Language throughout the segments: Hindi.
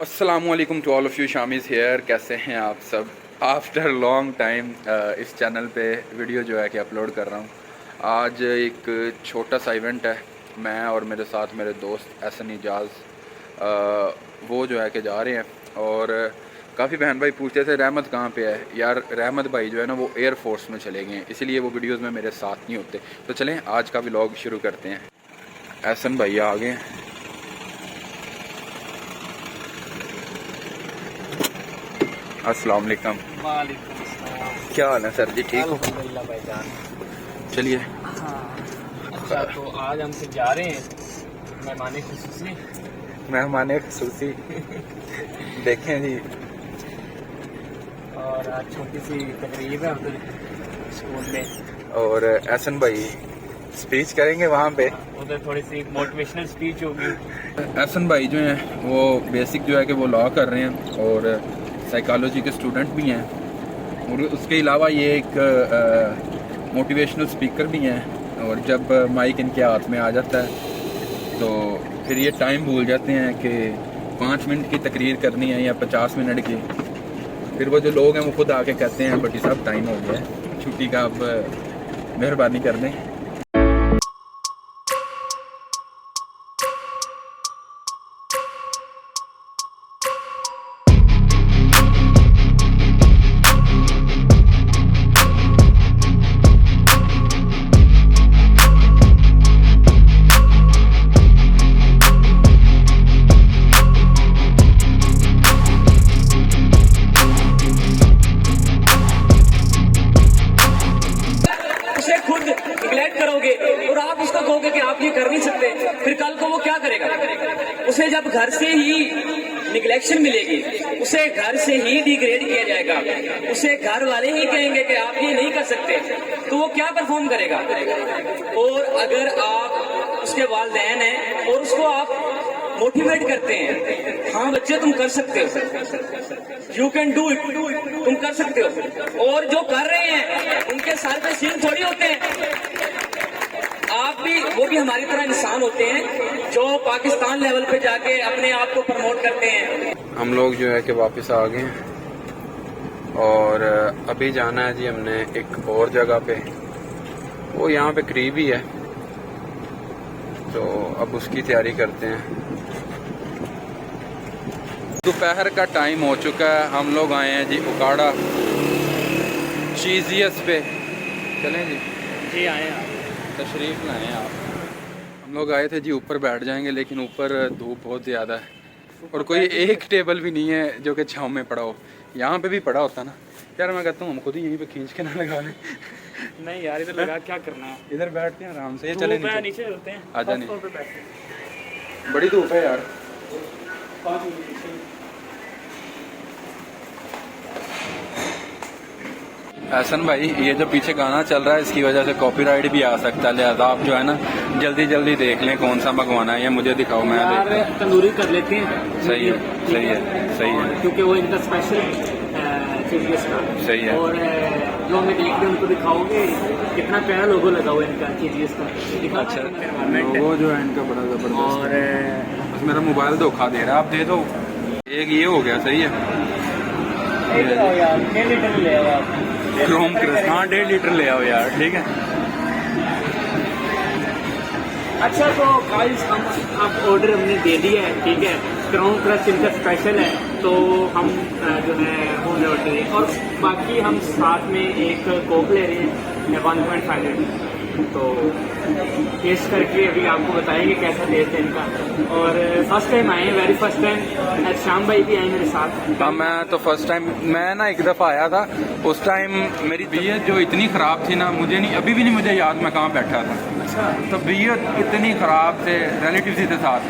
अस्सलामुअलैकुम to all of you. Shamiz here. कैसे हैं आप सब? आफ्टर लॉन्ग टाइम इस चैनल पे वीडियो जो है कि अपलोड कर रहा हूँ। आज एक छोटा सा इवेंट है। मैं और मेरे साथ मेरे दोस्त एहसन इजाज़ वो जो है कि जा रहे हैं। और काफ़ी बहन भाई पूछते थे रहमत कहाँ पे है। यार रहमत भाई जो है ना वो एयर फोर्स में चले गए हैं, इसीलिए वो वीडियोज़ में मेरे साथ नहीं होते। तो चलें आज का व्लॉग शुरू करते हैं। एहसन भाई आ गए। अस्सलाम वालेकुम। वालेकुम अस्सलाम। क्या हाल है सर जी? ठीक हो? अल्हम्दुलिल्लाह भाईजान। चलिए। हाँ। अच्छा तो आज हम फिर जा रहे हैं मेहमान खुसूसी। मेहमान खसूसी देखें जी। और आज छोटी सी तकरीब है उधर स्कूल में। और एहसन भाई स्पीच करेंगे वहाँ पे। उधर थोड़ी सी मोटिवेशनल स्पीच होगी। एहसन भाई जो हैं वो बेसिक जो है कि वो लॉ कर रहे हैं और साइकोलॉजी के स्टूडेंट भी हैं। और उसके अलावा ये एक मोटिवेशनल स्पीकर भी हैं। और जब माइक इनके हाथ में आ जाता है तो फिर ये टाइम भूल जाते हैं कि 5 मिनट की तकरीर करनी है या 50 मिनट की। फिर वो जो लोग हैं वो खुद आके कहते हैं बटी साहब टाइम हो गया है छुट्टी का, अब मेहरबानी कर दें। करोगे और आप उसको कहोगे कि आप ये कर नहीं सकते, फिर कल को वो क्या करेगा? उसे जब घर से ही निगलेक्शन मिलेगी, उसे घर से ही डिग्रेड किया जाएगा, उसे घर वाले ही कहेंगे कि आप ये नहीं कर सकते, तो वो क्या परफॉर्म करेगा? और अगर आप उसके वालिदैन हैं और उसको आप मोटिवेट करते हैं, हाँ बच्चे तुम कर सकते हो, यू कैन डू इट, तुम कर सकते हो, और जो कर रहे हैं उनके सर पे सींग थोड़ी होते हैं। आप भी, वो भी हमारी तरह इंसान होते हैं जो पाकिस्तान लेवल पे जाके अपने आप को प्रमोट करते हैं। हम लोग जो है कि वापस आ गए हैं और अभी जाना है जी हमने एक और जगह पे, वो यहाँ पे करीब ही है, तो अब उसकी तैयारी करते हैं। दोपहर का टाइम हो चुका है। हम लोग आए हैं जी उकाड़ा चीजियस पे। चलें जी आए हैं तशरीफ़ लाएँ आप। हम लोग आए थे जी ऊपर बैठ जाएंगे, लेकिन ऊपर धूप बहुत ज़्यादा है और कोई एक टेबल भी नहीं है जो कि छाँव में पड़ा हो। यहाँ पे भी पड़ा होता ना यार, मैं कहता हूँ हम खुद ही यहीं पे खींच के ना लगा लें। नहीं यार इधर लगा क्या करना है, इधर बैठते हैं आराम से। ये चले नीचे चलते हैं। आजा फर्स्ट फ्लोर पे नहीं, बैठते हैं। बड़ी धूप है यार। एहसन भाई ये जो पीछे गाना चल रहा है इसकी वजह से कॉपीराइट भी आ सकता है, लिहाजा आप जो है ना जल्दी जल्दी देख लें कौन सा मंगवाना है, या मुझे दिखाओ मैं यार तंदूरी कर लेते हैं। सही है, सही है, सही है, क्योंकि वो इनका स्पेशल चीज़ का सही है। और जो हमें देख रहे हैं उनको दिखाओगे कितना प्यारा लोगो लगा हुआ है इनका चीज़ का। अच्छा वो जो है इनका बड़ा जबरदस्त। और बस मेरा मोबाइल धोखा दे रहा है, आप दे दो। एक ये हो गया, सही है। यार 1.5 लीटर ले आओ आप। क्रोम क्रश, हाँ 1.5 लीटर ले आओ यार, ठीक है। अच्छा तो गाइस हम अब ऑर्डर हमने दे दिया है, ठीक है। क्रोम क्रश इनका स्पेशल है, तो हम जो है वो ऑर्डर दें, और बाकी हम साथ में एक कोक ले रहे हैं 1.5 लीटर। तो टेस्ट करके अभी आपको बताएंगे कैसा टेस्ट है इनका। और फर्स्ट टाइम आए हैं, वेरी फर्स्ट टाइम। शाम भाई भी आए मेरे साथ। हाँ मैं तो फर्स्ट टाइम, मैं ना एक दफ़ा आया था, उस टाइम मेरी तबीयत जो इतनी ख़राब थी ना, मुझे नहीं, अभी भी नहीं मुझे याद मैं कहाँ बैठा था। अच्छा तबीयत इतनी ख़राब थे, रिलेटिव ही थे साथ,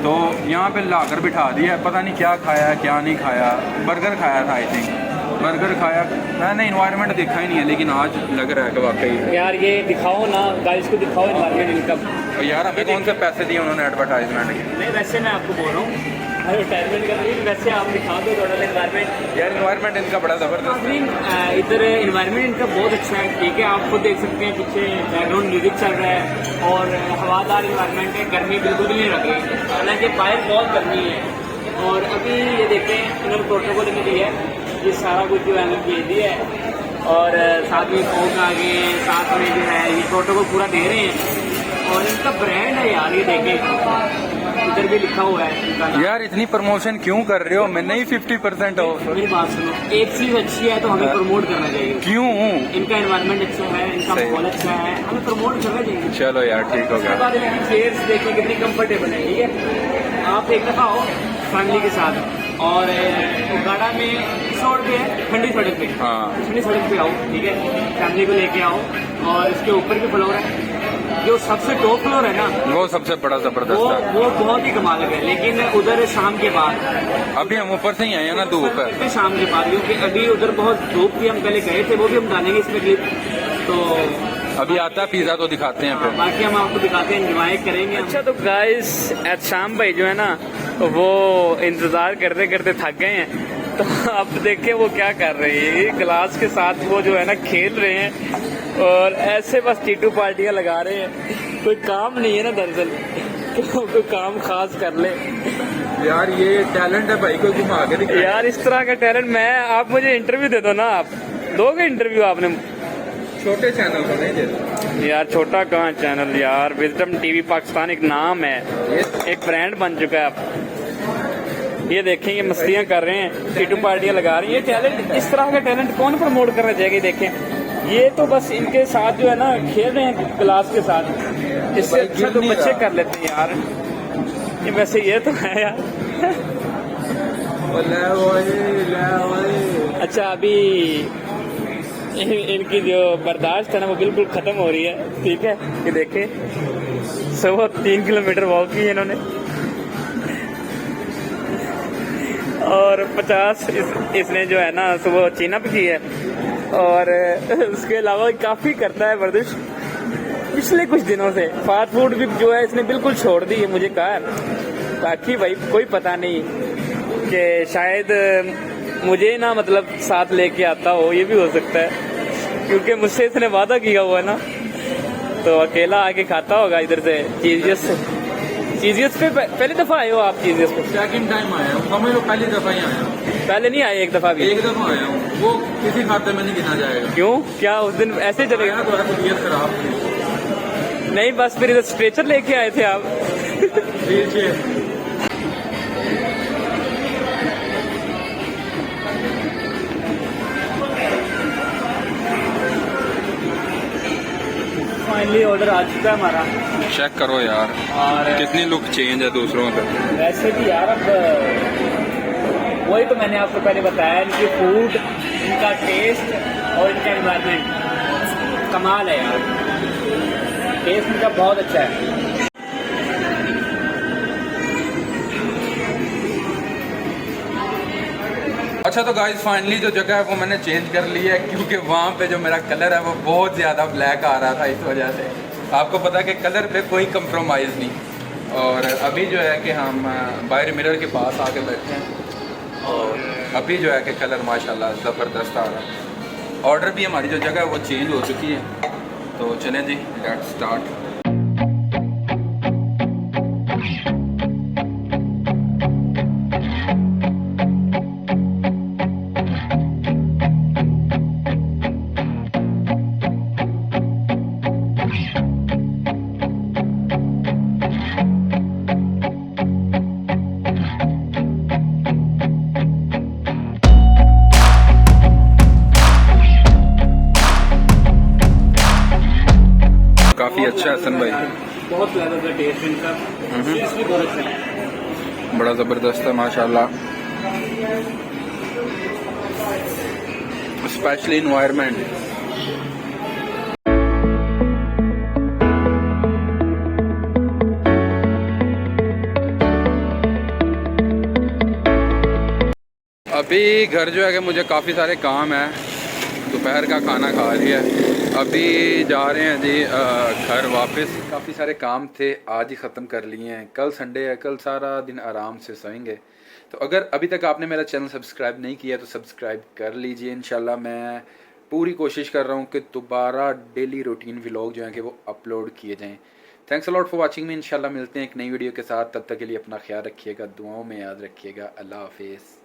तो यहाँ पे लाकर बिठा दिया। पता नहीं क्या खाया क्या नहीं खाया, बर्गर खाया था आई थिंक, बर्गर खाया। मैंने इन्वायरमेंट देखा ही नहीं है, लेकिन आज लग रहा है कि वाकई यार ये दिखाओ ना गाइस को, दिखाओ इन्वायरमेंट इनका। यार हमें कौन से पैसे दिए उन्होंने एडवर्टाइजमेंट के? नहीं वैसे मैं आपको बोल रहा हूँ एडवर्टाइजमेंट कर रही, वैसे आप दिखा दो थोड़ा इन्वायरमेंट। यार इन्वायरमेंट इनका बड़ा ज़बरदस्त है। इधर इन्वायरमेंट इनका बहुत अच्छा है, ठीक है। आप खुद देख सकते हैं पीछे बैकग्राउंड म्यूजिक चल रहा है और हवादार इन्वायरमेंट है, गर्मी बिल्कुल भी नहीं लग रही, हालांकि बाहर बहुत गर्मी है। और अभी ये देखते हैं इन्होंने प्रोटोकॉल में दिया है, ये सारा कुछ जो है हमें भेज दिया है और साथ में कोक आ गए हैं, साथ में जो है ये प्रोटोकॉल पूरा दे रहे हैं और इनका ब्रांड है यार, ये देखें इधर भी लिखा हुआ है इनका नाम। यार इतनी प्रमोशन क्यों कर रहे हो? मैं नहीं 50% ऑफ। मेरी बात सुनो, एक चीज़ अच्छी है तो हमें प्रमोट करना चाहिए। क्यों? इनका एनवायरनमेंट अच्छा है, इनका सही। माहौल अच्छा है, हमें प्रमोट करना चाहिए। चलो यार ठीक हो उसके गया। बाद इनकी चेयर्स देखिए कितनी कंफर्टेबल है, ठीक है। आप एक दफ़ा आओ फैमिली के साथ और गाड़ा में इस रोड पे है, ठंडी सड़क पे, हाँ। ठंडी सड़क पे आओ, ठीक है, फैमिली को लेके आओ और इसके ऊपर के फ्लोर है, जो सबसे टॉप फ्लोर है ना, वो सबसे बड़ा जबरदस्त है। वो बहुत ही कमाल है, लेकिन उधर शाम के बाद, अभी हम ऊपर से ही आए हैं ना, धूप है। फिर शाम के बाद, क्योंकि अभी उधर बहुत धूप थी, हम पहले गए थे, वो भी हम डालेंगे इसमें क्लिप, तो अभी आता है पिज्जा तो दिखाते हैं फिर। बाकी हम आपको दिखाते हैं, एंजॉय करेंगे। अच्छा तो गाइस शाम भाई जो है ना वो इंतजार करते करते थक गए हैं, तो अब देखें वो क्या कर रहे हैं। ये ग्लास के साथ वो जो है ना खेल रहे हैं और ऐसे बस टीटू पार्टियां लगा रहे हैं। कोई काम नहीं है ना दरअसल कि वो कोई काम खास कर ले। यार ये टैलेंट है भाई, कोई घुमा के दिखा। यार इस तरह का टैलेंट मैं, आप मुझे इंटरव्यू दे दो ना, आप दोगे इंटरव्यू? आपने छोटे चैनल को नहीं देते यार, छोटा कहाँ चैनल यार, विजडम टीवी पाकिस्तान एक नाम है, एक ब्रांड बन चुका है। आप ये देखें, ये मस्तियां कर रहे हैं, टीटू पार्टियां लगा रही हैं। ये टैलेंट, इस तरह का टैलेंट कौन प्रमोट करना चाहिए? देखें ये तो बस इनके साथ जो है ना खेल रहे हैं क्लास के साथ, इससे अच्छा तो बच्चे कर लेते हैं यार। ये वैसे ये तो है यार। अच्छा अभी इनकी जो बर्दाश्त है ना वो बिल्कुल खत्म हो रही है, ठीक है। ये देखे 3 किलोमीटर वॉक की है इन्होंने और 50 इसने जो है ना सुबह चीनअप की है और उसके अलावा काफ़ी करता है वर्जिश पिछले कुछ दिनों से। फास्ट फूड भी जो है इसने बिल्कुल छोड़ दी है, मुझे कहा। बाकी भाई कोई पता नहीं कि शायद मुझे ना मतलब साथ लेके आता हो, ये भी हो सकता है, क्योंकि मुझसे इसने वादा किया हुआ है ना, तो अकेला आके खाता होगा इधर से चीजियस से। चीजियस पे पहली दफा आए हो आप? चीजियस पे सेकंड टाइम आया हूँ, समझ लो पहली दफा ही आया हूँ। पहले नहीं आए? एक दफा भी? एक दफा आया हूँ, वो किसी खाते में नहीं गिना जाएगा। क्यों? क्या उस दिन ऐसे चलेगा? तो है तबीयत खराब थी। नहीं बस फिर इधर स्ट्रेचर लेके आए थे आप। फाइनली ऑर्डर आ चुका है हमारा। चेक करो यार और कितनी लुक चेंज है दूसरों से। वैसे भी यार अब वही तो मैंने आपको पहले बताया, इनकी फूड, इनका टेस्ट और इनका एनवायरनमेंट कमाल है यार। टेस्ट इनका बहुत अच्छा है। अच्छा तो गाइस फाइनली जो जगह है वो मैंने चेंज कर ली है, क्योंकि वहाँ पे जो मेरा कलर है वो बहुत ज़्यादा ब्लैक आ रहा था, इस वजह से। आपको पता है कि कलर पे कोई कंप्रोमाइज़ नहीं। और अभी जो है कि हम बाहर मिरर के पास आके बैठे हैं और अभी जो है कि कलर माशाल्लाह ज़बरदस्त आ रहा है। ऑर्डर भी हमारी जो जगह है वो चेंज हो चुकी है, तो चलें जी लेट्स स्टार्ट। काफ़ी अच्छा है हसन भाई, बहुत लेवल का टेस्ट इनका, सीरियसली बहुत अच्छा है, बड़ा ज़बरदस्त है माशाल्लाह। Specially environment. अभी घर जो है कि मुझे काफ़ी सारे काम है, दोपहर का खाना खा लिया है, अभी जा रहे हैं जी घर वापस। काफ़ी सारे काम थे आज ही ख़त्म कर लिए हैं, कल संडे है, कल सारा दिन आराम से सोएंगे। तो अगर अभी तक आपने मेरा चैनल सब्सक्राइब नहीं किया तो सब्सक्राइब कर लीजिए। इंशाल्लाह मैं पूरी कोशिश कर रहा हूँ कि दोबारा डेली रूटीन व्लॉग जो हैं कि वो अपलोड किए जाएँ। Thanks a lot for watching me. इंशाल्लाह मिलते हैं एक नई वीडियो के साथ, तब तक के लिए अपना ख्याल रखिएगा, दुआओं में याद रखिएगा। अल्लाह हाफिज़।